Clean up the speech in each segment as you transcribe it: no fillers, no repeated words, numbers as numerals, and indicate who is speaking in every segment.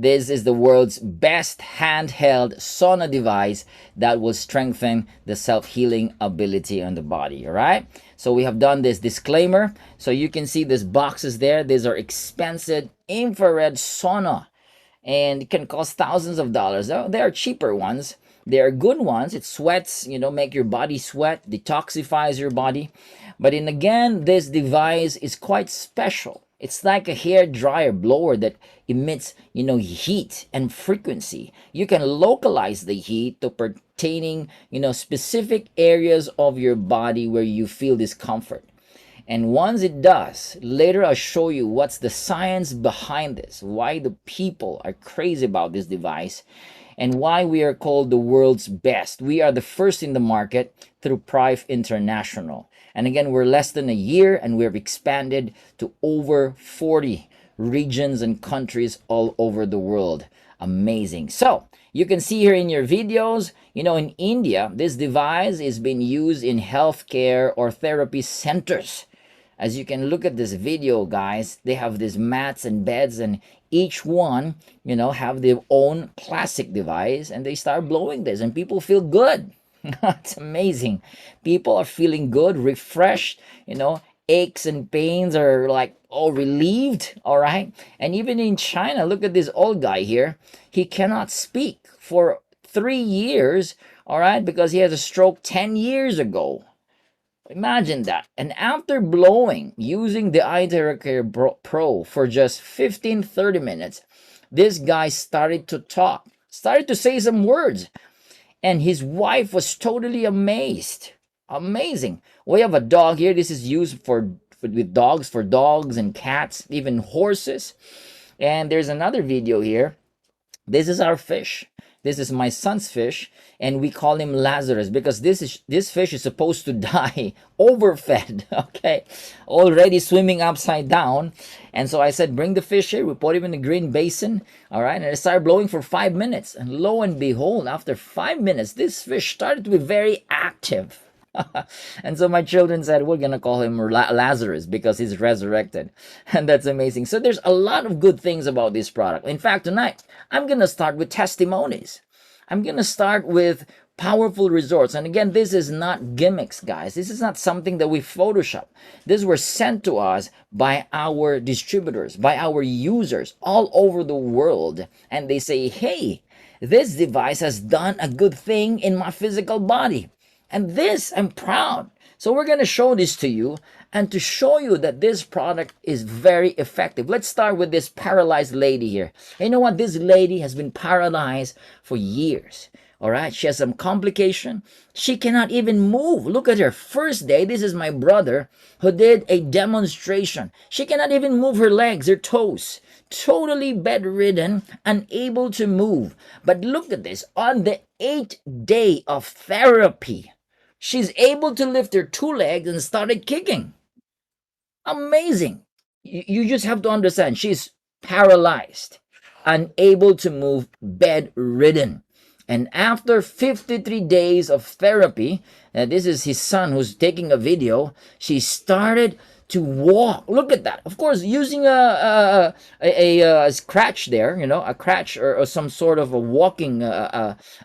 Speaker 1: This is the world's best handheld sauna device that will strengthen the self-healing ability on the body, all right? So we have done this disclaimer. So you can see these boxes there. These are expensive infrared sauna, and it can cost thousands of dollars. There are cheaper ones. There are good ones. It sweats, make your body sweat, detoxifies your body. But then again, this device is quite special. It's like a hair dryer blower that emits, heat and frequency. You can localize the heat to pertaining, specific areas of your body where you feel discomfort. And once it does, later I'll show you what's the science behind this, why the people are crazy about this device, and why we are called the world's best. We are the first in the market through Prive International. And again, we're less than a year, and we've expanded to over 40 regions and countries all over the world. Amazing. So you can see here in your videos, in India, this device is being used in healthcare or therapy centers. As you can look at this video, guys, they have these mats and beds, and each one, have their own classic device, and they start blowing this, and people feel good. It's amazing. People are feeling good, refreshed, aches and pains are like all relieved, all right? And even in China, look at this old guy here. He cannot speak for 3 years, all right, because he had a stroke 10 years ago. Imagine that. And after blowing, using the IteraCare Pro for just 15-30 minutes, this guy started to talk, started to say some words. And his wife was totally amazed. Amazing. We have a dog here. This is used with dogs, for dogs and cats, even horses. And there's another video here. This is our fish. This is my son's fish, and we call him Lazarus because this fish is supposed to die, overfed, okay, already swimming upside down. And so I said, bring the fish here. We put him in the green basin, all right, and I started blowing for 5 minutes. And lo and behold, after 5 minutes, this fish started to be very active. And so my children said, we're going to call him Lazarus because he's resurrected. And that's amazing. So there's a lot of good things about this product. In fact, tonight, I'm going to start with testimonies. I'm going to start with powerful results. And again, this is not gimmicks, guys. This is not something that we Photoshop. These were sent to us by our distributors, by our users all over the world. And they say, hey, this device has done a good thing in my physical body. And this, I'm proud. So we're going to show this to you and to show you that this product is very effective. Let's start with this paralyzed lady here. You know what? This lady has been paralyzed for years. All right. She has some complication. She cannot even move. Look at her. First day, this is my brother who did a demonstration. She cannot even move her legs, her toes. Totally bedridden, unable to move. But look at this. On the 8th day of therapy, she's able to lift her 2 legs and started kicking. Amazing. You just have to understand, she's paralyzed, unable to move, bedridden. And after 53 days of therapy, this is his son who's taking a video, she started to walk. Look at that. Of course, using a crutch there, a crutch or some sort of a walking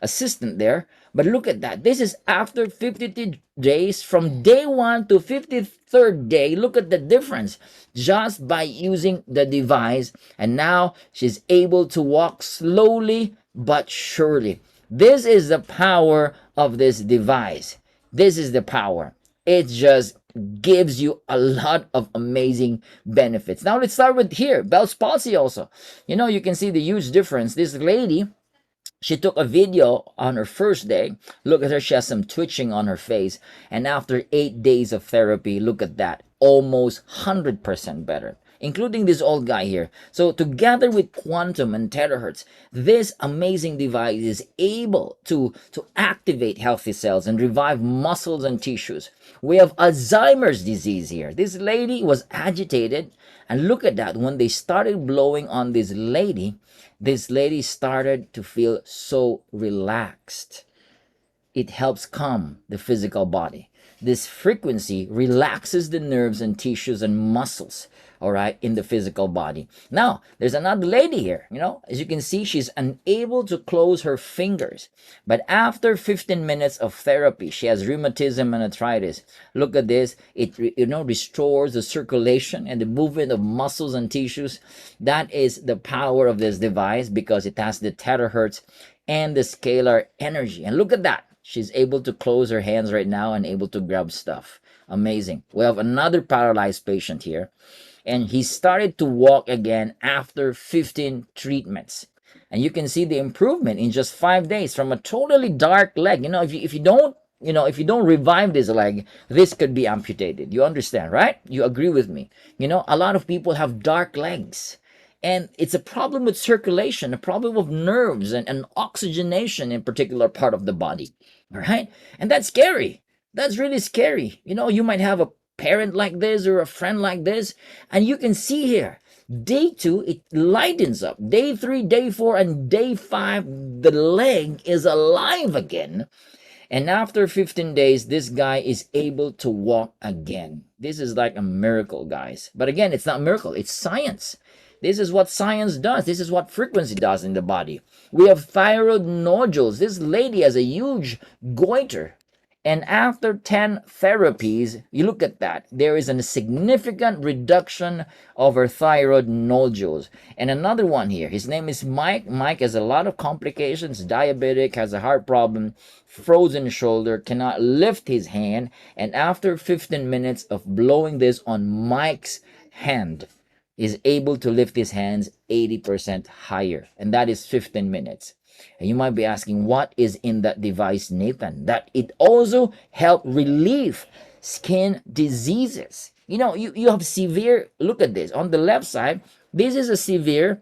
Speaker 1: assistant there. But look at that. This is after 52 days, from day 1 to 53rd day. Look at the difference just by using the device. And now she's able to walk slowly but surely. This is the power of this device. This is the power. It just gives you a lot of amazing benefits. Now let's start with here, Bell's palsy also. You can see the huge difference. This lady, she took a video on her first day. Look at her, she has some twitching on her face. And after 8 days of therapy, look at that, almost 100% better, including this old guy here. So together with quantum and terahertz, this amazing device is able to activate healthy cells and revive muscles and tissues. We have Alzheimer's disease here. This lady was agitated, and look at that. When they started blowing on this lady started to feel so relaxed. It helps calm the physical body. This frequency relaxes the nerves and tissues and muscles, all right, in the physical body. Now, there's another lady here, as you can see, she's unable to close her fingers. But after 15 minutes of therapy, she has rheumatism and arthritis. Look at this. It, restores the circulation and the movement of muscles and tissues. That is the power of this device because it has the terahertz and the scalar energy. And look at that. She's able to close her hands right now and able to grab stuff. Amazing. We have another paralyzed patient here, and he started to walk again after 15 treatments. And you can see the improvement in just 5 days from a totally dark leg. If you don't revive this leg, this could be amputated. You understand, right? You agree with me? A lot of people have dark legs. And it's a problem with circulation, a problem of nerves and oxygenation in particular part of the body. All right? And that's scary. That's really scary. You might have a parent like this or a friend like this, and you can see here, day 2, it lightens up. Day 3, day 4, and day 5, the leg is alive again. And after 15 days, this guy is able to walk again. This is like a miracle, guys. But again, it's not a miracle. It's science. This is what science does. This is what frequency does in the body. We have thyroid nodules. This lady has a huge goiter. And after 10 therapies, you look at that, there is a significant reduction of her thyroid nodules. And another one here, his name is Mike. Mike has a lot of complications, diabetic, has a heart problem, frozen shoulder, cannot lift his hand. And after 15 minutes of blowing this on Mike's hand, is able to lift his hands 80% higher. And that is 15 minutes. And you might be asking, what is in that device, Nathan? That it also helps relieve skin diseases. You have severe, look at this. On the left side, this is a severe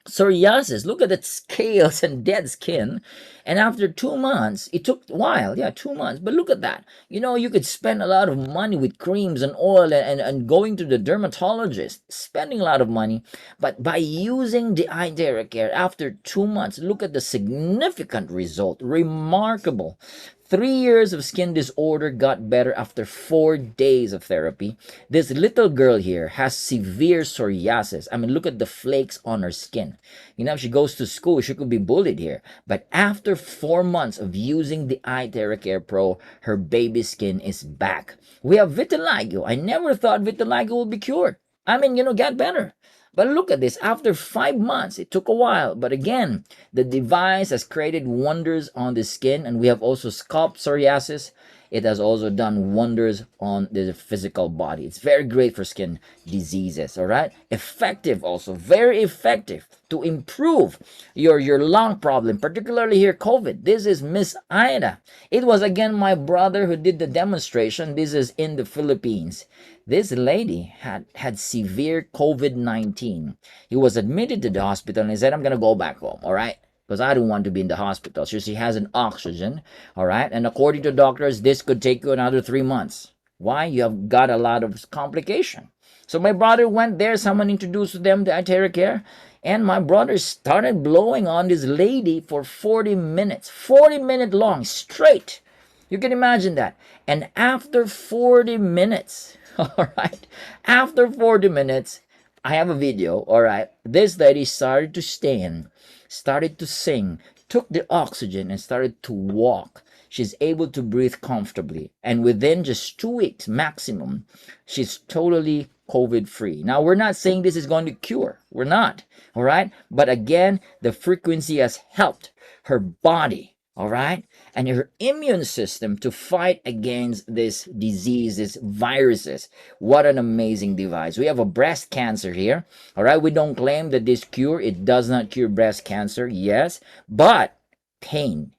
Speaker 1: psoriasis. Look at the scales and dead skin. And after 2 months, it took a while, 2 months, but look at that. You could spend a lot of money with creams and oil and going to the dermatologist, spending a lot of money. But by using the IteraCare, after 2 months, look at the significant result. Remarkable. 3 years of skin disorder got better after 4 days of therapy. This little girl here has severe psoriasis. I mean, look at the flakes on her skin. If she goes to school, she could be bullied here. But after 4 months of using the IteraCare Pro, her baby skin is back. We have vitiligo. I never thought vitiligo would be cured. Get better. But look at this. After 5 months, it took a while. But again, the device has created wonders on the skin. And we have also scalp psoriasis. It has also done wonders on the physical body. It's very great for skin diseases, all right? Effective also, very effective to improve your lung problem, particularly here, COVID. This is Miss Ida. It was, again, my brother who did the demonstration. This is in the Philippines. This lady had severe COVID-19. He was admitted to the hospital and he said, I'm going to go back home, all right? Because I don't want to be in the hospital. So she has an oxygen, all right? And according to doctors, this could take you another 3 months. Why? You have got a lot of complication. So my brother went there. Someone introduced them to IteraCare. And my brother started blowing on this lady for 40 minutes. 40-minute long, straight. You can imagine that. And after 40 minutes, all right? After 40 minutes, I have a video, all right? This lady started to stand, started to sing, took the oxygen and started to walk. She's able to breathe comfortably. And within just 2 weeks maximum, she's totally COVID-free. Now, we're not saying this is going to cure. We're not, all right? But again, the frequency has helped her body, all right? And her immune system to fight against this disease, these viruses. What an amazing device. We have a breast cancer here, all right? We don't claim that this cure, it does not cure breast cancer, yes, but pain.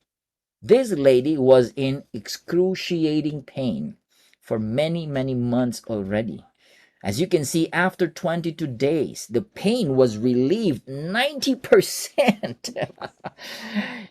Speaker 1: This lady was in excruciating pain for many, many months already. As you can see, after 22 days, the pain was relieved 90%.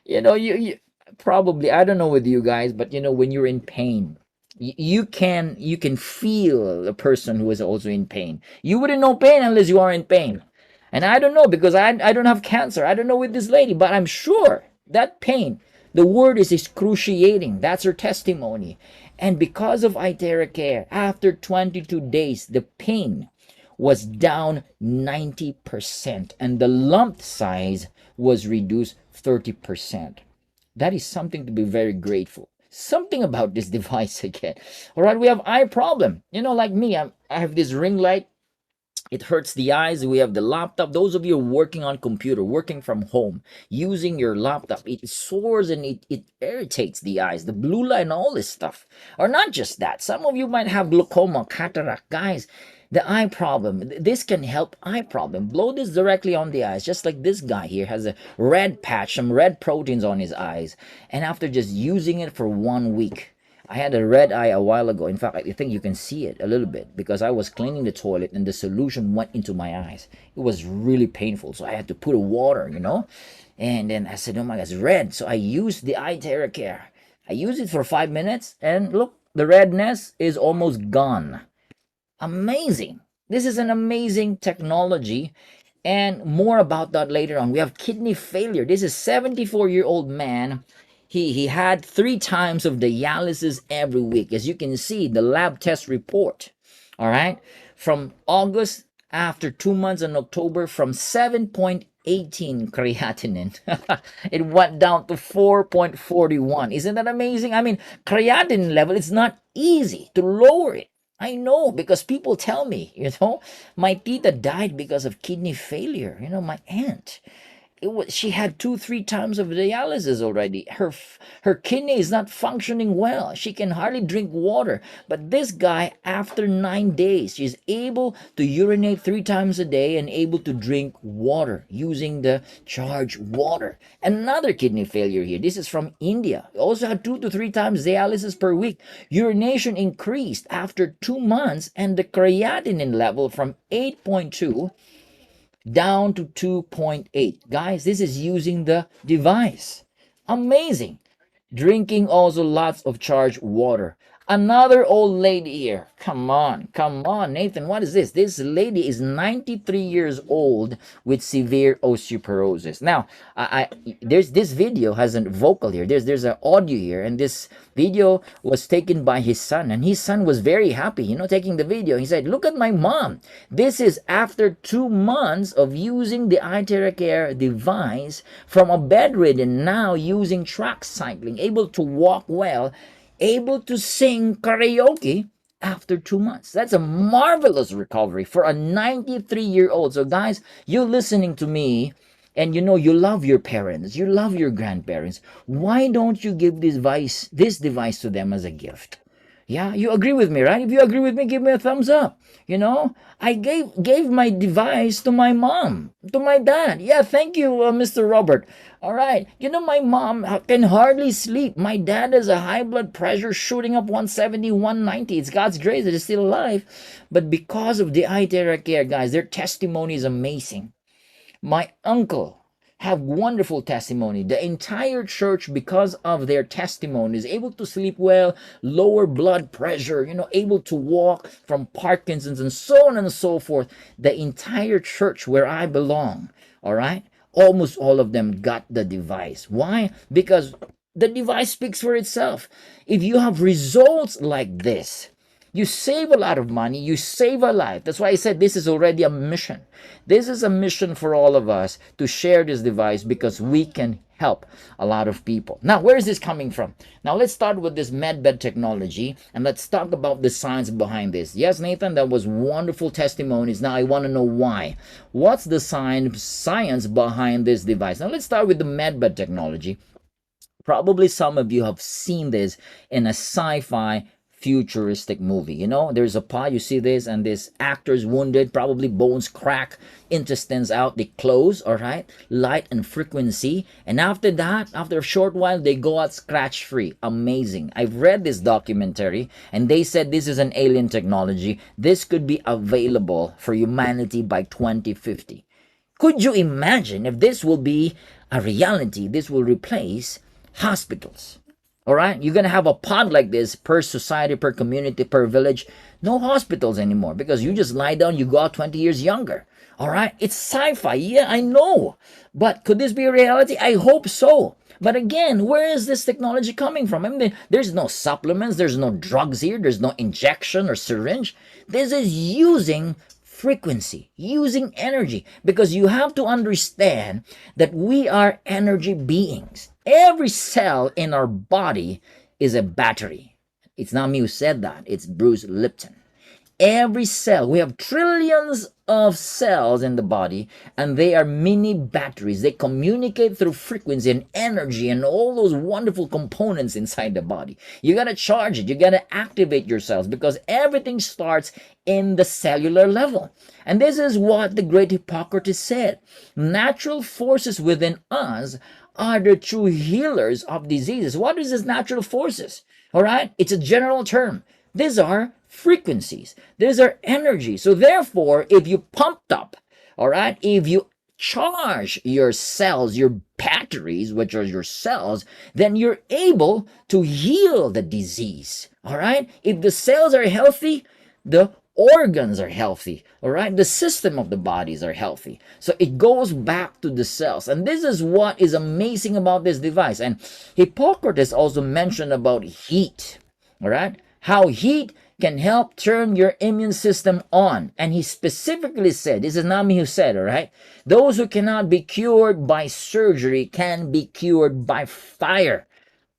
Speaker 1: you probably, I don't know with you guys, but when you're in pain, you can feel the person who is also in pain. You wouldn't know pain unless you are in pain. And I don't know, because I don't have cancer. I don't know with this lady, but I'm sure that pain, the word is excruciating. That's her testimony. And because of IteraCare, after 22 days, the pain was down 90%, and the lump size was reduced 30%. That is something to be very grateful. Something about this device again. All right, we have eye problem. Like me, I have this ring light. It hurts the eyes. We have the laptop. Those of you working on computer, working from home, using your laptop, it sores and it irritates the eyes, the blue light and all this stuff. Or not just that. Some of you might have glaucoma, cataract. Guys, the eye problem, this can help eye problem. Blow this directly on the eyes, just like this guy here has a red patch, some red proteins on his eyes. And after just using it for 1 week, I had a red eye a while ago. In fact, I think you can see it a little bit because I was cleaning the toilet and the solution went into my eyes. It was really painful. So I had to put a water, And then I said, oh my God, it's red. So I used the IteraCare. I used it for 5 minutes and look, the redness is almost gone. Amazing. This is an amazing technology. And more about that later on. We have kidney failure. This is a 74-year-old man. He had 3 times of dialysis every week. As you can see, the lab test report, all right, from August, after 2 months in October, from 7.18 creatinine, it went down to 4.41. Isn't that amazing? I mean, creatinine level, it's not easy to lower it. I know, because people tell me, my tita died because of kidney failure. My aunt. She had 2-3 times of dialysis already. Her kidney is not functioning well. She can hardly drink water. But this guy, after 9 days, she's able to urinate 3 times a day and able to drink water using the charged water. Another kidney failure here. This is from India. Also had 2 to 3 times dialysis per week. Urination increased after 2 months, and the creatinine level from 8.2 down to 2.8. Guys, this is using the device. Amazing. Drinking also lots of charged water. Another old lady here. Come on, Nathan, what is this? This lady is 93 years old with severe osteoporosis. Now, there's this video has a vocal here. There's an audio here, and this video was taken by his son, and his son was very happy, taking the video. He said, "Look at my mom. This is after 2 months of using the IteraCare device from a bedridden, now using track cycling, able to walk well, able to sing karaoke after 2 months." That's a marvelous recovery for a 93-year-old. So guys, you're listening to me and you love your parents, you love your grandparents. Why don't you give this device to them as a gift? Yeah, you agree with me, right? If you agree with me, give me a thumbs up. I gave my device to my mom, to my dad. Yeah, thank you, Mr. Robert. All right. My mom can hardly sleep. My dad has a high blood pressure shooting up 170, 190. It's God's grace that is still alive. But because of the IteraCare, guys, their testimony is amazing. My uncle have wonderful testimony. The entire church, because of their testimony, is able to sleep well, lower blood pressure, able to walk from Parkinson's and so on and so forth. The entire church where I belong, all right, almost all of them got the device. Why? Because the device speaks for itself. If you have results like this, you save a lot of money, you save a life. That's why I said this is already a mission. This is a mission for all of us to share this device because we can help a lot of people. Now, where is this coming from? Now, let's start with this medbed technology and let's talk about the science behind this. Yes, Nathan, that was wonderful testimonies. Now, I want to know why. What's the science behind this device? Now, let's start with the medbed technology. Probably some of you have seen this in a sci-fi futuristic movie. There's a pod, you see this, and this actor's wounded, probably bones crack, intestines out, they close, all right, light and frequency, and after that, after a short while, they go out scratch free. Amazing. I've read this documentary, and they said this is an alien technology. This could be available for humanity by 2050. Could you imagine if this will be a reality? This will replace hospitals. All right, you're going to have a pod like this per society, per community, per village. No hospitals anymore because you just lie down, you go out 20 years younger. All right, it's sci-fi. Yeah, I know. But could this be a reality? I hope so. But again, where is this technology coming from? I mean, there's no supplements, there's no drugs here, there's no injection or syringe. This is using frequency, using energy, because you have to understand that we are energy beings. Every cell in our body is a battery. It's not me who said that, it's Bruce Lipton. Every cell, we have trillions of cells in the body, and they are mini batteries. They communicate through frequency and energy and all those wonderful components inside the body. You got to charge it, you got to activate your cells, because everything starts in the cellular level. And this is what the great Hippocrates said: natural forces within us are the true healers of diseases. What is this natural forces? All right, it's a general term. These are frequencies. These are energy. So therefore, if you pumped up, all right, if you charge your cells, your batteries, which are your cells, then you're able to heal the disease. All right. If the cells are healthy, the organs are healthy. All right. The system of the bodies are healthy. So it goes back to the cells. And this is what is amazing about this device. And Hippocrates also mentioned about heat. All right. How heat can help turn your immune system on. And he specifically said, this is not me who said, all right? Those who cannot be cured by surgery can be cured by fire.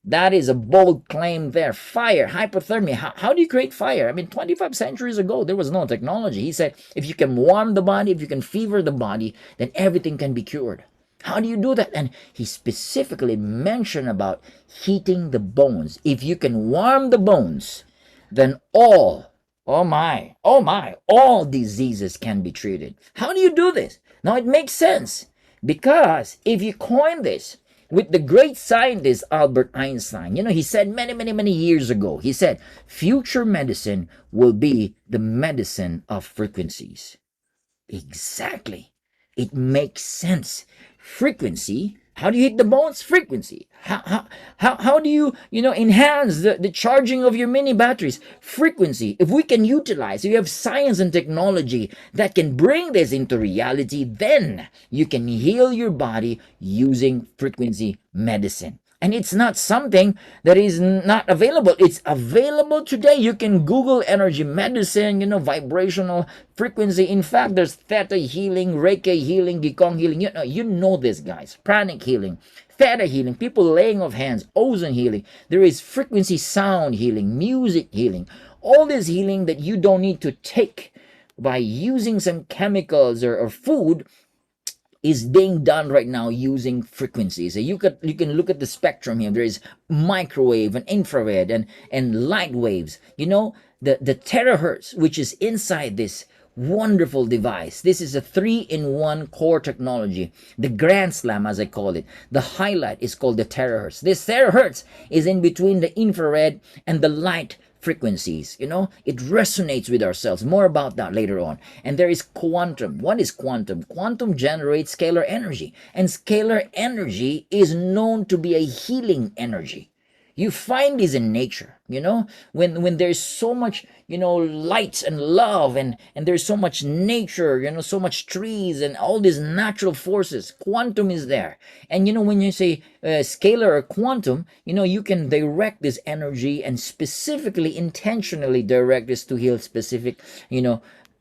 Speaker 1: That is a bold claim there. Fire, hypothermia. How do you create fire? I mean, 25 centuries ago, there was no technology. He said, if you can warm the body, if you can fever the body, then everything can be cured. How do you do that? And he specifically mentioned about heating the bones. If you can warm the bones, then all diseases can be treated. How do you do this? Now it makes sense, because if you coin this with the great scientist Albert Einstein, he said many years ago, he said, future medicine will be the medicine of frequencies. Exactly. It makes sense. Frequency. How do you hit the bones? Frequency. How do you, enhance the charging of your mini batteries? Frequency. If we can utilize, if you have science and technology that can bring this into reality, then you can heal your body using frequency medicine. And it's not something that is not available. It's available today. You can Google energy medicine, vibrational frequency. In fact, there's theta healing, Reiki healing, Gikong healing. You know this, guys. Pranic healing, theta healing, people laying of hands, ozone healing. There is frequency sound healing, music healing. All this healing that you don't need to take by using some chemicals or food is being done right now using frequencies. So you can look at the spectrum here. There is microwave and infrared and light waves. The terahertz, which is inside this wonderful device. This is a 3-in-1 core technology. The grand slam, as I call it. The highlight is called the terahertz. This terahertz is in between the infrared and the light frequencies. It resonates with ourselves. More about that later on. And there is quantum. What is quantum? Quantum generates scalar energy, and scalar energy is known to be a healing energy. You find this in nature, when there's so much, light and love, and there's so much nature, so much trees and all these natural forces. Quantum is there. And when you say scalar or quantum, you can direct this energy and specifically, intentionally direct this to heal specific,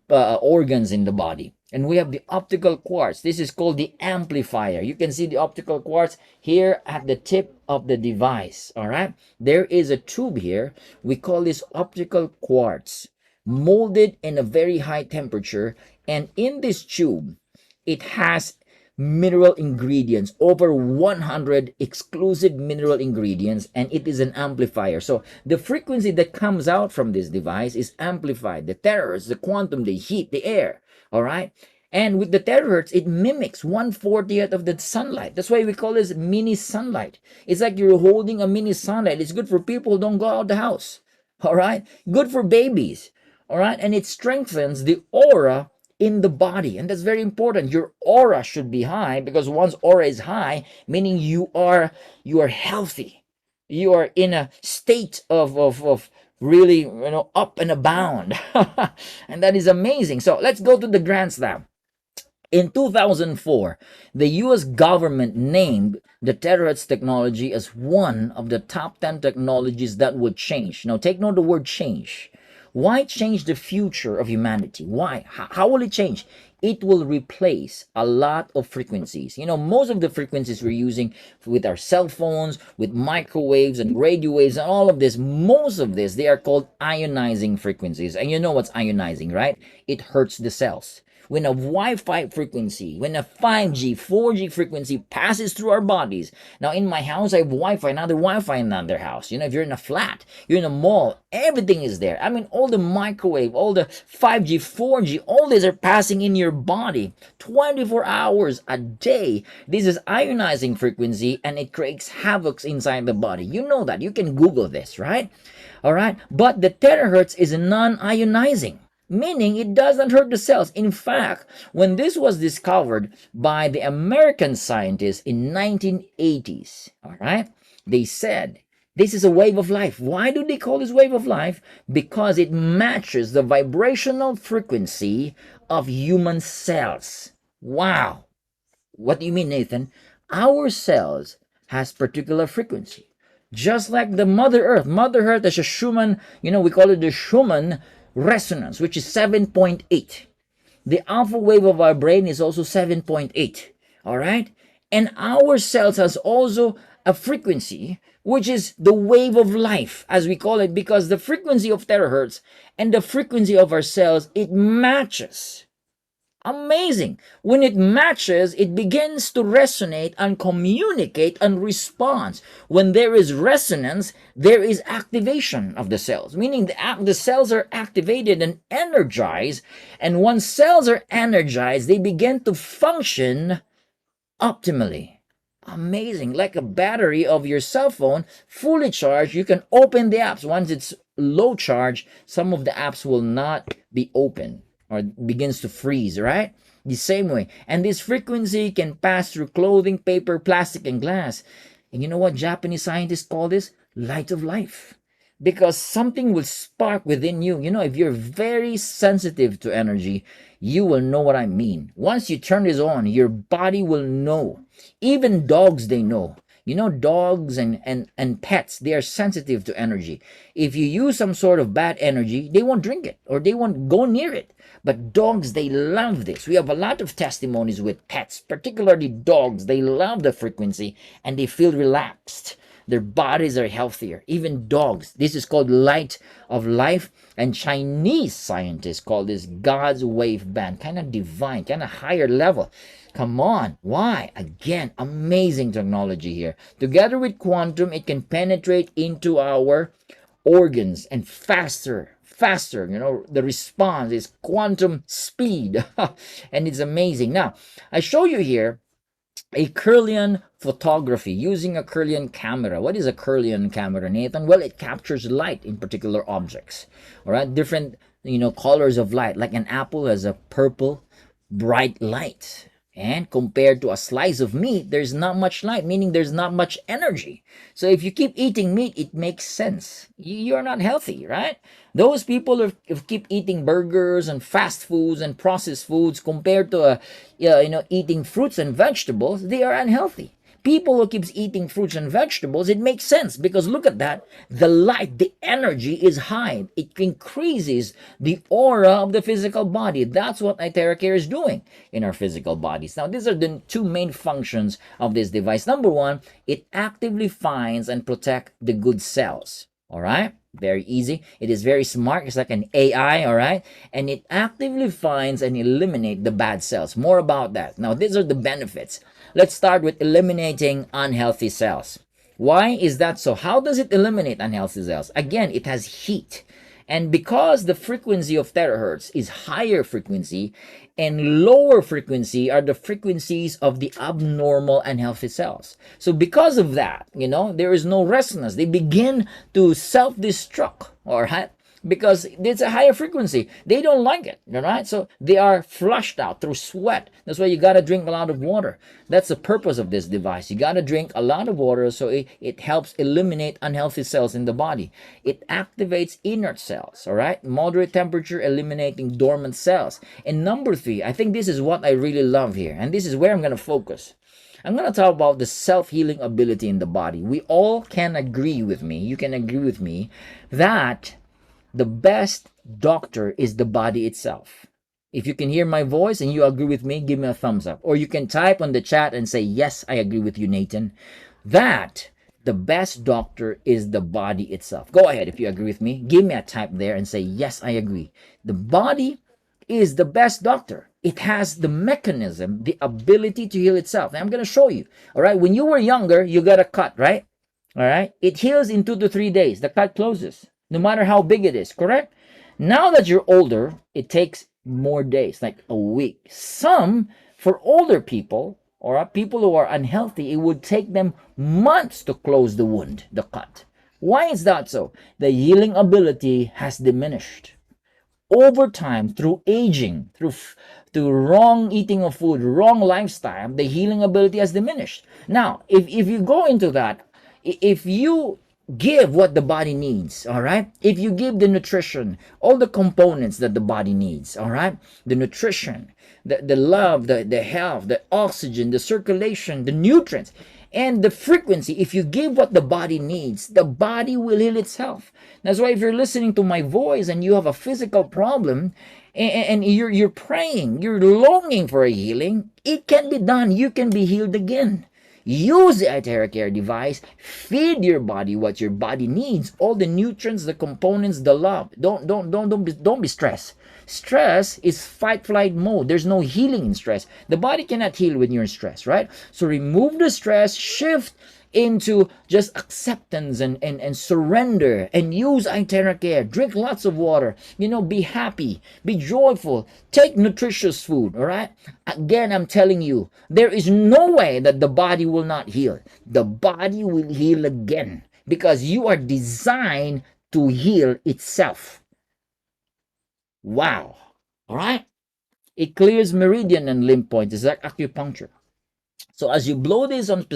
Speaker 1: organs in the body. And we have the optical quartz. This is called the amplifier. You can see the optical quartz here at the tip of the device. All right. There is a tube here. We call this optical quartz, molded in a very high temperature. And in this tube, it has mineral ingredients, over 100 exclusive mineral ingredients, and it is an amplifier. So the frequency that comes out from this device is amplified. The terahertz, the quantum, the heat, the air. All right. And with the terahertz, it mimics 1/40th of the sunlight. That's why we call this mini sunlight. It's like you're holding a mini sunlight. It's good for people who don't go out the house. All right. Good for babies. All right. And it strengthens the aura in the body. And that's very important. Your aura should be high, because once aura is high, meaning you are healthy. You are in a state of really, up and abound. And that is amazing. So let's go to the grand slam. In 2004, the US government named the terahertz technology as one of the top 10 technologies that would change. Now take note of the word change. Why change the future of humanity? Why? How will it change? It will replace a lot of frequencies. Most of the frequencies we're using with our cell phones, with microwaves and radio waves and all of this, most of this, they are called ionizing frequencies. And you know what's ionizing, right? It hurts the cells. When a Wi-Fi frequency, when a 5G, 4G frequency passes through our bodies. Now, in my house, I have Wi-Fi, another Wi-Fi in another house. If you're in a flat, you're in a mall, everything is there. I mean, all the microwave, all the 5G, 4G, all these are passing in your body 24 hours a day. This is ionizing frequency, and it creates havoc inside the body. You know that. You can Google this, right? All right. But the terahertz is non-ionizing, meaning it doesn't hurt the cells. In fact, when this was discovered by the American scientists in 1980s, all right, they said this is a wave of life. Why do they call this wave of life? Because it matches the vibrational frequency of human cells. Wow. What do you mean, Nathan? Our cells has particular frequency. Just like the Mother Earth. Mother Earth is a Schumann, we call it the Schumann resonance, which is 7.8. The alpha wave of our brain is also 7.8. All right? And our cells has also a frequency, which is the wave of life, as we call it, because the frequency of terahertz and the frequency of our cells, it matches. Amazing. When it matches, it begins to resonate and communicate and respond. When there is resonance, there is activation of the cells, meaning the cells are activated and energized. And once cells are energized, they begin to function optimally. Amazing. Like a battery of your cell phone, fully charged, you can open the apps. Once it's low charge, some of the apps will not be open, or begins to freeze, right? The same way. And this frequency can pass through clothing, paper, plastic, and glass. And you know what Japanese scientists call this? Light of life. Because something will spark within you. If you're very sensitive to energy, you will know what I mean. Once you turn this on, your body will know. Even dogs, they know. Dogs and pets, they are sensitive to energy. If you use some sort of bad energy, they won't drink it or they won't go near it. But dogs, they love this. We have a lot of testimonies with pets, particularly dogs. They love the frequency and they feel relaxed. Their bodies are healthier. Even dogs. This is called light of life. And Chinese scientists call this God's wave band. Kind of divine, kind of higher level. Come on. Why? Again, amazing technology here. Together with quantum, it can penetrate into our organs and faster. The response is quantum speed. And it's amazing. Now, I show you here a Kirlian photography using a Kirlian camera. What is a Kirlian camera, Nathan? Well, it captures light in particular objects. All right, different colors of light. Like an apple has a purple, bright light. And compared to a slice of meat, there's not much light, meaning there's not much energy. So if you keep eating meat, it makes sense. You're not healthy, right? Those people who keep eating burgers and fast foods and processed foods compared to eating fruits and vegetables, they are unhealthy. People who keeps eating fruits and vegetables, it makes sense because look at that. The light, the energy is high. It increases the aura of the physical body. That's what IteraCare is doing in our physical bodies. Now, these are the two main functions of this device. Number one, it actively finds and protects the good cells. All right? Very easy. It is very smart. It's like an AI, all right? And it actively finds and eliminates the bad cells. More about that. Now, these are the benefits. Let's start with eliminating unhealthy cells. Why is that so? How does it eliminate unhealthy cells? Again, it has heat. And because the frequency of terahertz is higher frequency and lower frequency are the frequencies of the abnormal unhealthy cells. So because of that, there is no resonance. They begin to self-destruct, all right? Because it's a higher frequency. They don't like it, all right? So they are flushed out through sweat. That's why you got to drink a lot of water. That's the purpose of this device. You got to drink a lot of water so it helps eliminate unhealthy cells in the body. It activates inert cells, all right? Moderate temperature, eliminating dormant cells. And number 3, I think this is what I really love here. And this is where I'm going to focus. I'm going to talk about the self-healing ability in the body. We all can agree with me. You can agree with me that the best doctor is the body itself. If you can hear my voice and you agree with me, give me a thumbs up. Or you can type on the chat and say, yes, I agree with you, Nathan. That the best doctor is the body itself. Go ahead if you agree with me. Give me a type there and say, yes, I agree. The body is the best doctor. It has the mechanism, the ability to heal itself. And I'm going to show you. All right. When you were younger, you got a cut, right? All right. It heals in 2 to 3 days. The cut closes, no matter how big it is, correct? Now that you're older, it takes more days, like a week. Some, for older people or people who are unhealthy, it would take them months to close the wound, the cut. Why is that so? The healing ability has diminished over time through aging, through wrong eating of food, wrong lifestyle. The healing ability has diminished. Now, if you go into that, if you give what the body needs, all right, if you give the nutrition, all the components that the body needs, all right, the nutrition, the love, the health, the oxygen, the circulation, the nutrients, and the frequency, if you give what the body needs, the body will heal itself. That's why if you're listening to my voice and you have a physical problem, and you're praying, you're longing for a healing, it can be done. You can be healed again. Use the IteraCare device. Feed your body what your body needs. All the nutrients, the components, the love. Don't be stressed. Stress is fight flight mode. There's no healing in stress. The body cannot heal when you're in stress, right? So remove the stress, shift into just acceptance and surrender, and use IteraCare. Drink lots of water, be happy, be joyful, take nutritious food. All right, again, I'm telling you, there is no way that the body will not heal. The body will heal again, because you are designed to heal itself. Wow. All right, it clears meridian and limb points. It's like acupuncture. So as you blow this on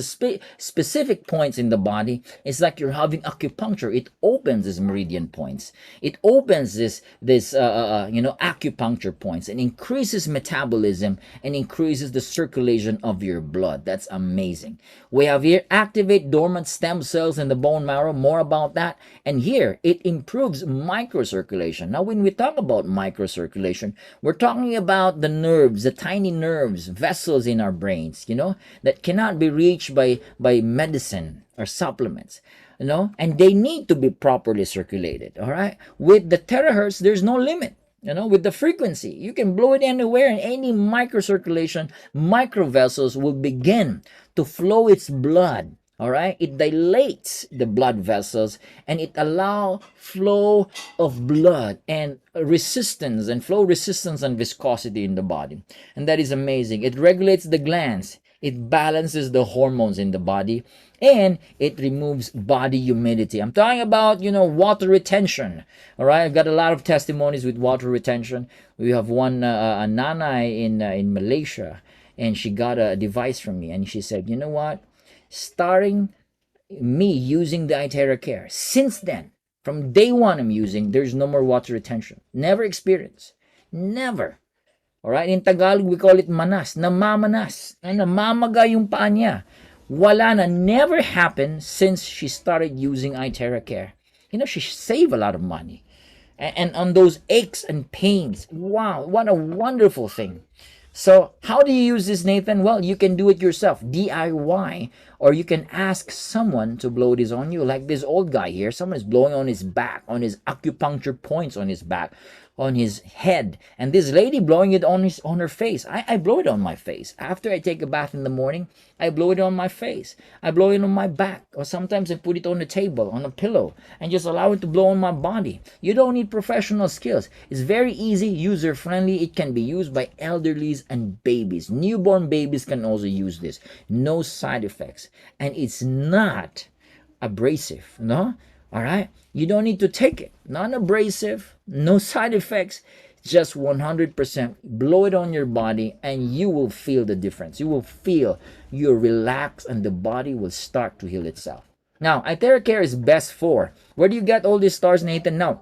Speaker 1: specific points in the body, it's like you're having acupuncture. It opens these meridian points. It opens this acupuncture points, and increases metabolism and increases the circulation of your blood. That's amazing. We have here activate dormant stem cells in the bone marrow. More about that. And here it improves microcirculation. Now, when we talk about microcirculation, we're talking about the nerves, the tiny nerves, vessels in our brains, that cannot be reached by medicine or supplements, and they need to be properly circulated. All right, with the terahertz, there's no limit. With the frequency, you can blow it anywhere, and any microcirculation, micro vessels will begin to flow its blood. All right, it dilates the blood vessels, and it allows flow of blood and resistance and flow resistance and viscosity in the body. And that is amazing. It regulates the glands. It balances the hormones in the body, and it removes body humidity. I'm talking about, water retention. All right, I've got a lot of testimonies with water retention. We have one, a nanay in Malaysia, and she got a device from me, and she said, you know what? Starting me using the IteraCare, since then, from day one I'm using, there's no more water retention. Never experienced. Never. Alright, in Tagalog, we call it manas. Namamanas. Namamaga yung paa niya. Wala na. Never happened since she started using IteraCare. She saved a lot of money. And on those aches and pains. Wow, what a wonderful thing. So how do you use this, Nathan? Well, you can do it yourself, DIY, or you can ask someone to blow this on you. Like this old guy here, someone is blowing on his back, on his acupuncture points on his back, on his head, and this lady blowing it on her face. I blow it on my face. After I take a bath in the morning, I blow it on my face. I blow it on my back, or sometimes I put it on the table, on a pillow, and just allow it to blow on my body. You don't need professional skills. It's very easy, user-friendly. It can be used by elderlies and babies. Newborn babies can also use this. No side effects, and it's not abrasive, no? All right, you don't need to take it. Non-abrasive, no side effects, just 100%. Blow it on your body, and you will feel the difference. You will feel you're relaxed, and the body will start to heal itself. Now, IteraCare is best for. Where do you get all these stars, Nathan? Now,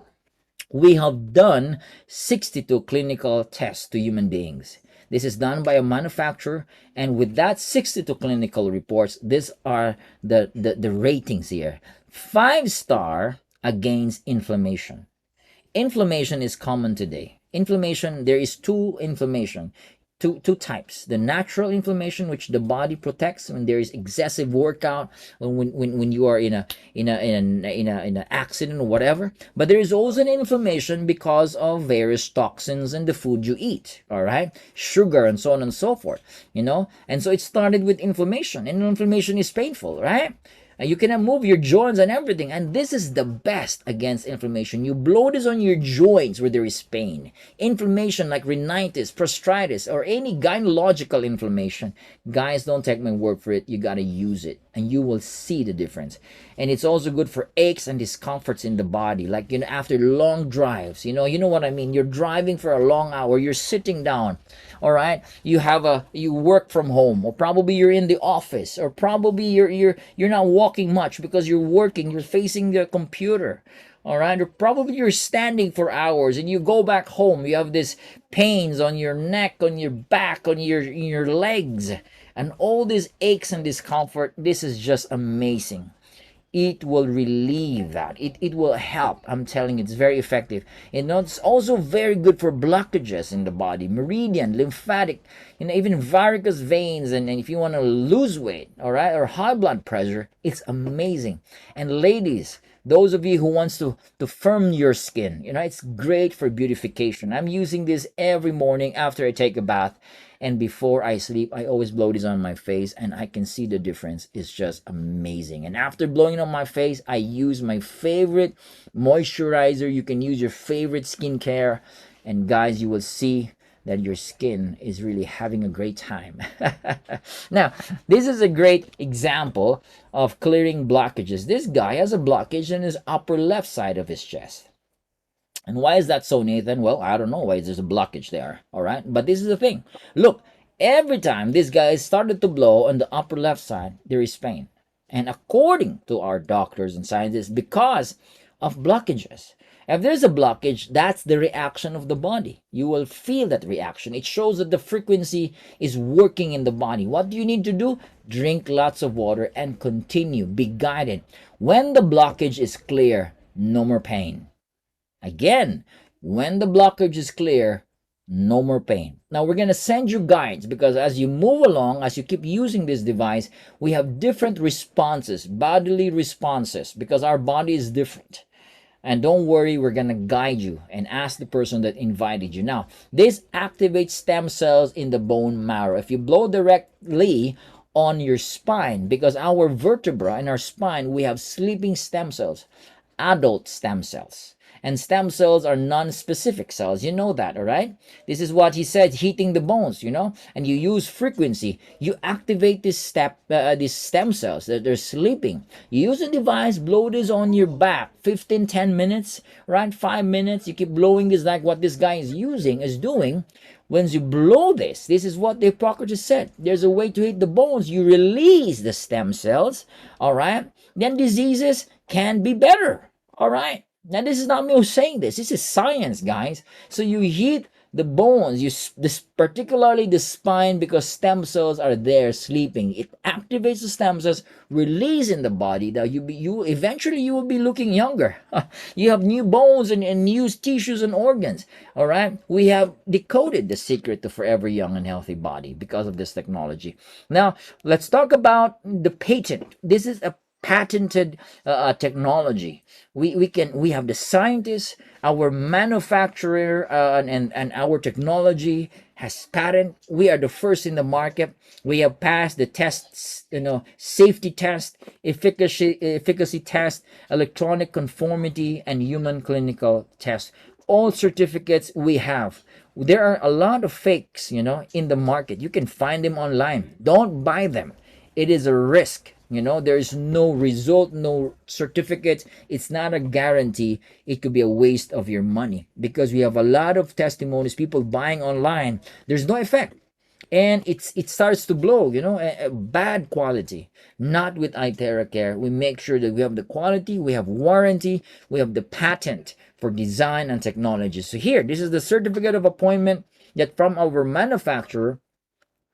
Speaker 1: we have done 62 clinical tests to human beings. This is done by a manufacturer, and with that 62 clinical reports, these are the ratings here. 5-star against inflammation. Inflammation is common today. Inflammation, there is two types: the natural inflammation, which the body protects when there is excessive workout, when you are in an accident or whatever. But there is also an inflammation because of various toxins in the food you eat, all right, sugar and so on and so forth, and so it started with inflammation, and inflammation is painful, right? You cannot move your joints and everything. And this is the best against inflammation. You blow this on your joints where there is pain. Inflammation like rhinitis, prostatitis, or any gynecological inflammation. Guys, don't take my word for it. You got to use it, and you will see the difference. And it's also good for aches and discomforts in the body. Like, after long drives, you know what I mean? You're driving for a long hour. You're sitting down. All right, you work from home, or probably you're in the office, or probably you're not walking much because you're working, you're facing the computer, all right, or probably you're standing for hours, and you go back home, you have this pains on your neck, on your back, on your legs, and all these aches and discomfort. This is just amazing. It will relieve that. It will help. I'm telling you, it's very effective. It's also very good for blockages in the body, meridian, lymphatic, even varicose veins, and if you want to lose weight, all right, or high blood pressure, it's amazing. And ladies, those of you who wants to firm your skin, it's great for beautification. I'm using this every morning after I take a bath, and before I sleep. I always blow this on my face, and I can see the difference. It's just amazing. And after blowing it on my face, I use my favorite moisturizer. You can use your favorite skincare, and guys, you will see that your skin is really having a great time. Now, this is a great example of clearing blockages. This guy has a blockage in his upper left side of his chest. And why is that so, Nathan? Well, I don't know why there's a blockage there, all right? But this is the thing. Look, every time this guy started to blow on the upper left side, there is pain. And according to our doctors and scientists, because of blockages. If there's a blockage, that's the reaction of the body. You will feel that reaction. It shows that the frequency is working in the body. What do you need to do? Drink lots of water and continue. Be guided. When the blockage is clear, no more pain. Again, when the blockage is clear, no more pain. Now, we're going to send you guides, because as you move along, as you keep using this device, we have different responses, bodily responses, because our body is different. And don't worry, we're going to guide you and ask the person that invited you. Now, this activates stem cells in the bone marrow. If you blow directly on your spine, because our vertebra and our spine, we have sleeping stem cells, adult stem cells. And stem cells are non-specific cells. You know that, all right? This is what he said, heating the bones, and you use frequency. You activate these stem cells that they're sleeping. You use a device, blow this on your back, 15, 10 minutes, right? 5 minutes. You keep blowing this like what this guy is doing. When you blow this is what the Hippocrates said. There's a way to heat the bones. You release the stem cells, all right? Then diseases can be better, all right? Now, this is not me who's saying this. This is science, guys. So you heat the bones, particularly the spine, because stem cells are there sleeping. It activates the stem cells, release in the body. That you eventually you will be looking younger. You have new bones and new tissues and organs. All right, we have decoded the secret to forever young and healthy body because of this technology. Now, let's talk about the patent. This is a patented technology. We have the scientists, our manufacturer, and our technology has patent. We are the first in the market. We have passed the tests, safety test, efficacy test, electronic conformity, and human clinical test. All certificates we have. There are a lot of fakes, in the market. You can find them online. Don't buy them. It is a risk. There is no result, no certificate. It's not a guarantee. It could be a waste of your money, because we have a lot of testimonies, people buying online. There's no effect. And it starts to blow, a bad quality. Not with IteraCare. We make sure that we have the quality, we have warranty, we have the patent for design and technology. So here, this is the certificate of appointment that from our manufacturer.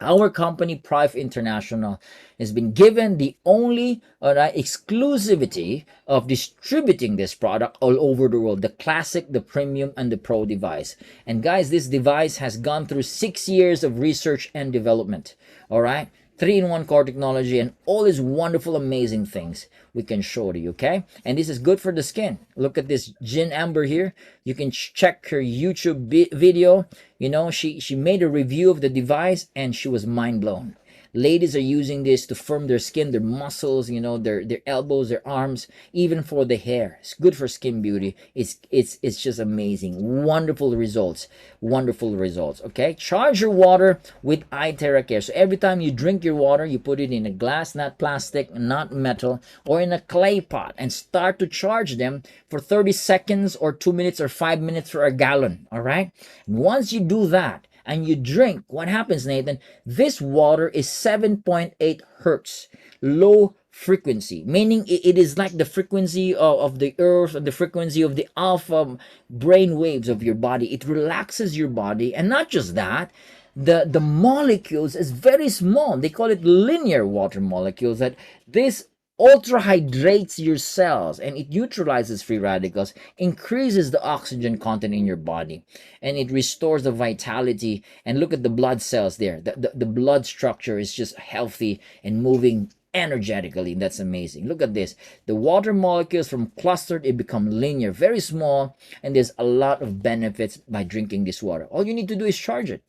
Speaker 1: Our company, Prive International, has been given the only exclusivity of distributing this product all over the world, the classic, the premium, and the pro device. And guys, this device has gone through 6 years of research and development. All right, 3-in-1 core technology and all these wonderful, amazing things we can show to you. Okay, and this is good for the skin. Look at this Gin Amber here. You can check her YouTube video. You know, she made a review of the device and she was mind blown. Ladies are using this to firm their skin, their muscles, you know, their elbows, their arms, even for the hair. It's good for skin beauty. It's just amazing. Wonderful results. Wonderful results. Okay? Charge your water with IteraCare. So every time you drink your water, you put it in a glass, not plastic, not metal, or in a clay pot, and start to charge them for 30 seconds or 2 minutes or 5 minutes for a gallon. All right? And once you do that, and you drink, what happens, Nathan? This water is 7.8 hertz, low frequency, meaning it is like the frequency of the earth, or the frequency of the alpha brain waves of your body. It relaxes your body, and not just that, the molecules is very small. They call it linear water molecules. That this ultra hydrates your cells and it neutralizes free radicals, increases the oxygen content in your body, and it restores the vitality. And look at the blood cells there. The blood structure is just healthy and moving energetically. That's amazing. Look at this. The water molecules from clustered, it become linear, very small, and there's a lot of benefits by drinking this water. All you need to do is charge it.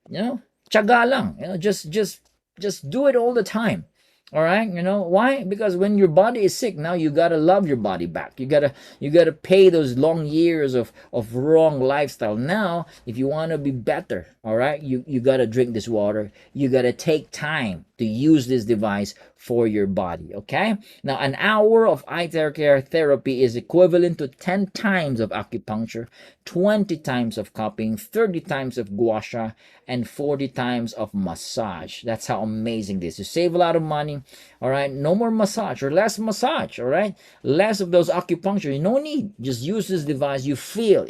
Speaker 1: You know, tiyaga lang. You know, just do it all the time. All right, you know why? Because when your body is sick, now you gotta love your body back. You gotta pay those long years of wrong lifestyle. Now, if you want to be better, all right, you gotta drink this water. You gotta take time to use this device for your body. Okay. Now, an hour of IteraCare therapy is equivalent to 10 times of acupuncture, 20 times of cupping, 30 times of gua sha, and 40 times of massage. That's how amazing this is. You save a lot of money. All right, no more massage or less massage. All right, less of those acupuncture. No need. Just use this device. You feel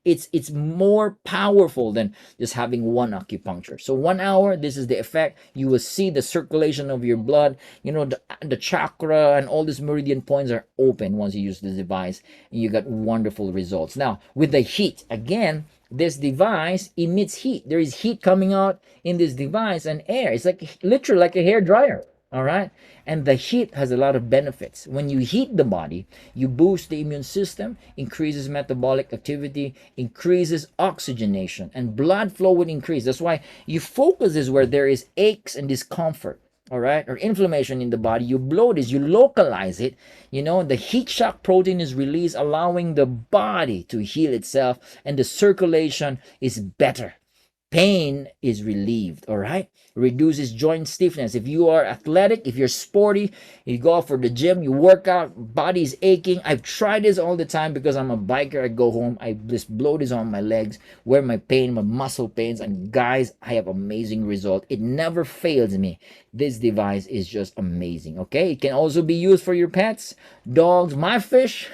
Speaker 1: it's more powerful than just having one acupuncture. So 1 hour, this is the effect. You will see the circulation of your blood. You know, the chakra and all these meridian points are open once you use this device, and you got wonderful results. Now, with the heat, again, this device emits heat. There is heat coming out in this device and air. It's like literally like a hair dryer. All right. And the heat has a lot of benefits. When you heat the body, you boost the immune system, increases metabolic activity, increases oxygenation, and blood flow would increase. That's why you focus is where there is aches and discomfort, all right, or inflammation in the body. You blow this, you localize it. You know, the heat shock protein is released, allowing the body to heal itself, and the circulation is better. Pain is relieved, all right? Reduces joint stiffness. If you are athletic, if you're sporty, you go out for the gym, you work out, body's aching. I've tried this all the time because I'm a biker. I go home, I just blow this on my legs, where my pain, my muscle pains, and guys, I have amazing result. It never fails me. This device is just amazing, okay? It can also be used for your pets, dogs, my fish,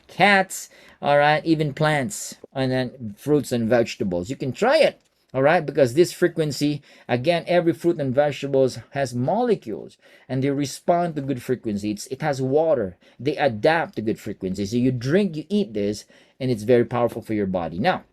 Speaker 1: cats, all right, even plants, and then fruits and vegetables. You can try it. All right, because this frequency, again, every fruit and vegetables has molecules and they respond to good frequency. It has water. They adapt to good frequency. So you drink, you eat this, and it's very powerful for your body. Now,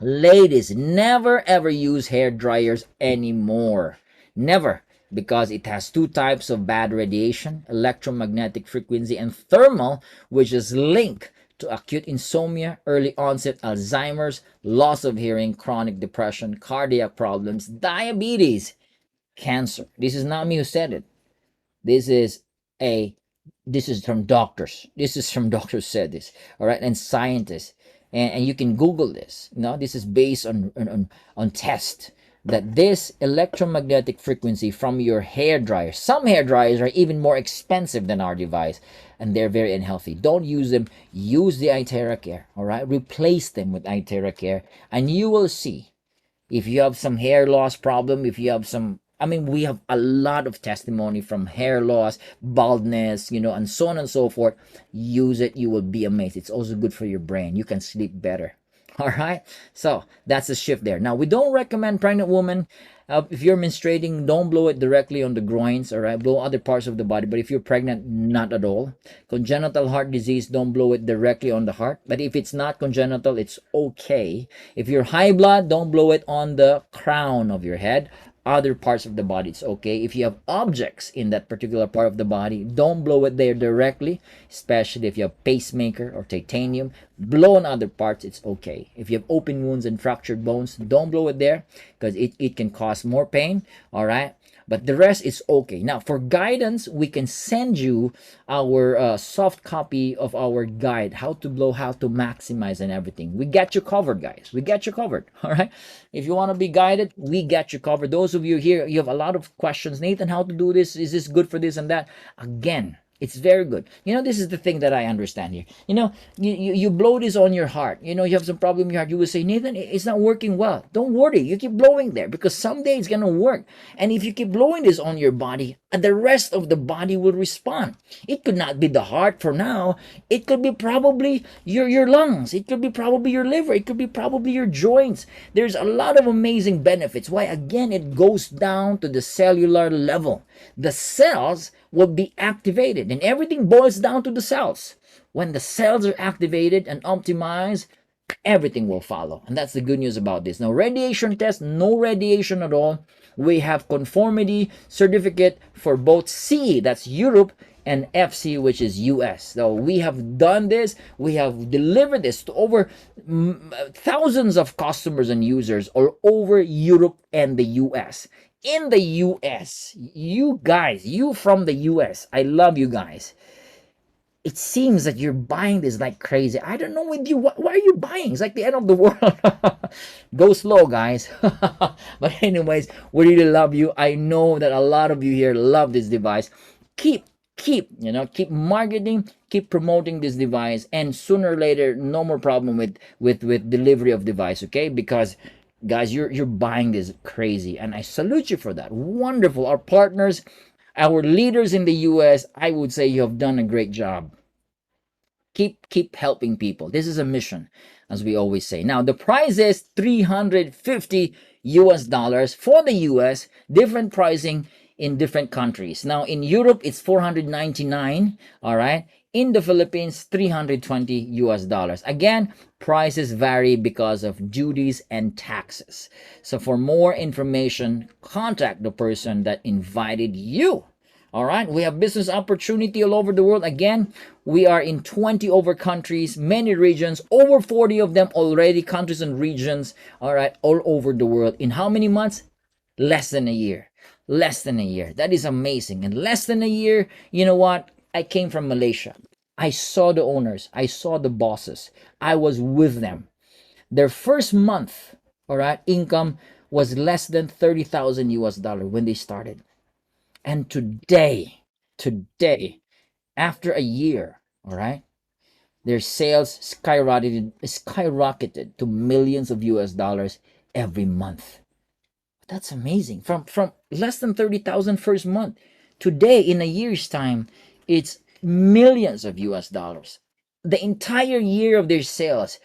Speaker 1: ladies, never ever use hair dryers anymore. Never. Because it has two types of bad radiation, electromagnetic frequency and thermal, which is linked to acute insomnia, early onset Alzheimer's, loss of hearing, chronic depression, cardiac problems, diabetes, cancer. This is not me who said it. This is a this is from doctors. This is from doctors said this. All right, and scientists. And you can Google this. No, this is based on test that this electromagnetic frequency from your hair dryer, some hair dryers are even more expensive than our device, and they're very unhealthy. Don't use them. Use the IteraCare, all right? Replace them with IteraCare, and you will see if you have some hair loss problem, if you have some, I mean, we have a lot of testimony from hair loss, baldness, you know, and so on and so forth. Use it. You will be amazed. It's also good for your brain. You can sleep better. All right, so that's the shift there. Now, we don't recommend pregnant women, if you're menstruating, don't blow it directly on the groins. All right, blow other parts of the body, but if you're pregnant, not at all. Congenital heart disease, don't blow it directly on the heart, but if it's not congenital, it's okay. If you're high blood, don't blow it on the crown of your head. Other parts of the body, it's okay. If you have objects in that particular part of the body, don't blow it there directly, especially if you have pacemaker or titanium. Blow on other parts, it's okay. If you have open wounds and fractured bones, don't blow it there because it can cause more pain. All right, but the rest is okay. Now, for guidance, we can send you our soft copy of our guide, how to blow, how to maximize, and everything. We got you covered, guys. We got you covered. All right, if you want to be guided, we got you covered. Those of you here, you have a lot of questions. Nathan, how to do this? Is this good for this and that? Again, it's very good. This is the thing that I understand here. You blow this on your heart. You have some problem in your heart. You will say, Nathan, it's not working well. Don't worry. You keep blowing there because someday it's going to work. And if you keep blowing this on your body, the rest of the body will respond. It could not be the heart for now. It could be probably your lungs. It could be probably your liver. It could be probably your joints. There's a lot of amazing benefits. Why? Again, it goes down to the cellular level. The cells will be activated, and everything boils down to the cells. When the cells are activated and optimized, everything will follow. And that's the good news about this. Now, radiation test, no radiation at all. We have conformity certificate for both CE, that's Europe, and FC, which is US. So we have done this. We have delivered this to over thousands of customers and users all over Europe and the US. In the US, you guys, you from the US, I love you guys. It seems that you're buying this like crazy. I don't know with you. Why are you buying? It's like the end of the world. Go slow, guys. But anyways, we really love you. I know that a lot of you here love this device. Keep marketing, keep promoting this device, and sooner or later, no more problem with delivery of device, okay? Because guys, you're buying this crazy, and I salute you for that. Wonderful. Our partners, our leaders in the US, I would say you have done a great job. Keep helping people. This is a mission, as we always say. Now, the price is $350 for the US, different pricing in different countries. Now, in Europe, it's $499, all right? In the Philippines, $320. Again, prices vary because of duties and taxes. So for more information, contact the person that invited you. All right, we have business opportunity all over the world. Again, we are in 20 over countries, many regions, over 40 of them already, countries and regions, all right, all over the world. In how many months? Less than a year. Less than a year. That is amazing. In less than a year, you know what? I came from Malaysia. I saw the owners. I saw the bosses. I was with them. Their first month, all right, income was less than $30,000 when they started. And today, after a year, all right, their sales skyrocketed to millions of US dollars every month. That's amazing. From less than 30,000 first month, today in a year's time, it's millions of US dollars. The entire year of their sales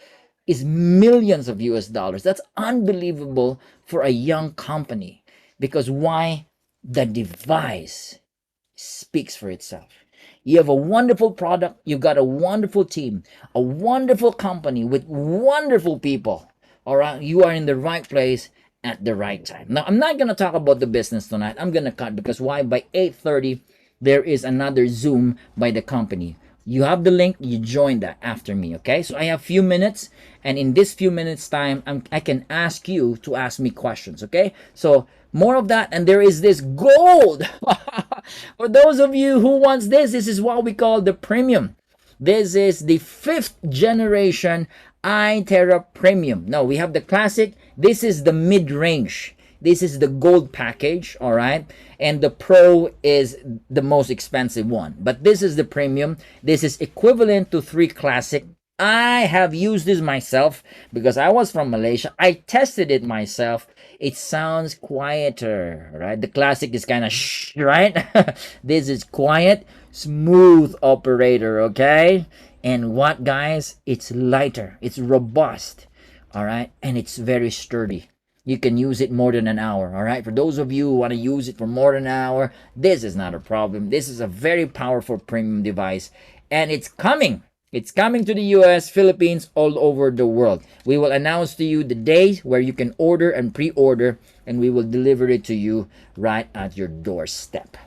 Speaker 1: is millions of US dollars. That's unbelievable for a young company. Because why? The device speaks for itself. You have a wonderful product. You've got a wonderful team, a wonderful company with wonderful people. All right, you are in the right place at the right time. Now, I'm not going to talk about the business tonight. I'm going to cut because why? By 8:30, there is another Zoom by the company. You have the link. You join that after me, okay? So I have few minutes, and in this few minutes time, I can ask you to ask me questions, okay? So more of that, and there is this gold. For those of you who wants this is what we call the premium. This is the 5th generation IteraCare Premium. Now, we have the classic. This is the mid-range. This is the gold package, all right? And the pro is the most expensive one. But this is the premium. This is equivalent to 3 classic. I have used this myself because I was from Malaysia. I tested it myself. It sounds quieter, right? The classic is kind of shh, right? This is quiet, smooth operator, okay? And what, guys? It's lighter. It's robust. All right, and it's very sturdy. You can use it more than an hour. All right, for those of you who want to use it for more than an hour, this is not a problem. This is a very powerful premium device, and it's coming. It's coming to the US, Philippines, all over the world. We will announce to you the days where you can order and pre-order, and we will deliver it to you right at your doorstep.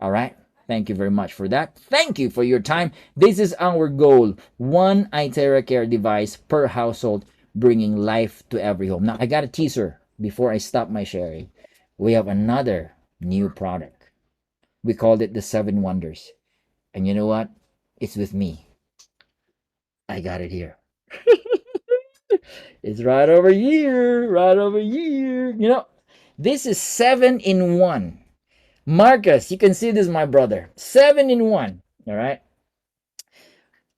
Speaker 1: All right. Thank you very much for that. Thank you for your time. This is our goal. One IteraCare device per household, bringing life to every home. Now, I got a teaser before I stop my sharing. We have another new product. We called it the Seven Wonders. And you know what? It's with me. I got it here. It's right over here. Right over here. You know, this is 7-in-1. Marcus, you can see this, my brother. 7-in-1. All right.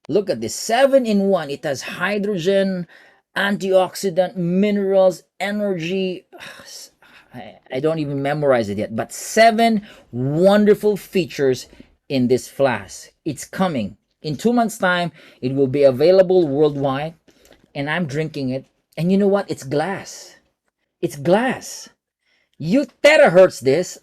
Speaker 1: Look at this. 7-in-1. It has hydrogen, antioxidant, minerals, energy. I don't even memorize it yet. But 7 wonderful features in this flask. It's coming. In 2 months' time, it will be available worldwide. And I'm drinking it. And you know what? It's glass. It's glass. You terahertz this.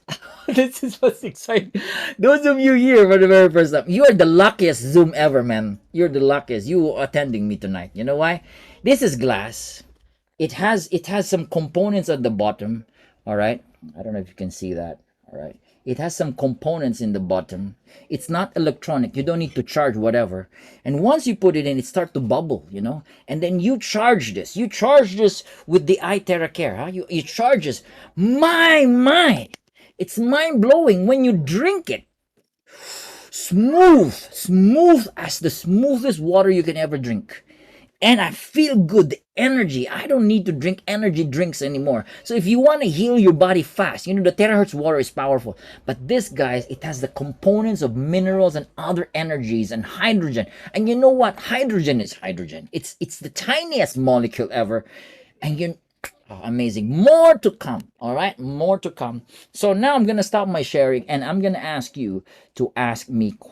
Speaker 1: This is what's exciting. Those of you here for the very first time, you are the luckiest Zoom ever, man. You're the luckiest. You attending me tonight. You know why? This is glass. It has some components at the bottom. All right. I don't know if you can see that. All right. It has some components in the bottom. It's not electronic. You don't need to charge whatever. And once you put it in, it starts to bubble, you know. And then you charge this. You charge this with the IteraCare. Huh? You charge this. My. It's mind-blowing when you drink it. Smooth as the smoothest water you can ever drink. And I feel good, the energy. I don't need to drink energy drinks anymore. So if you want to heal your body fast, you know, the terahertz water is powerful. But this, guys, it has the components of minerals and other energies and hydrogen. And you know what? Hydrogen is hydrogen. It's the tiniest molecule ever. And amazing. More to come. All right? More to come. So now I'm going to stop my sharing and I'm going to ask you to ask me questions.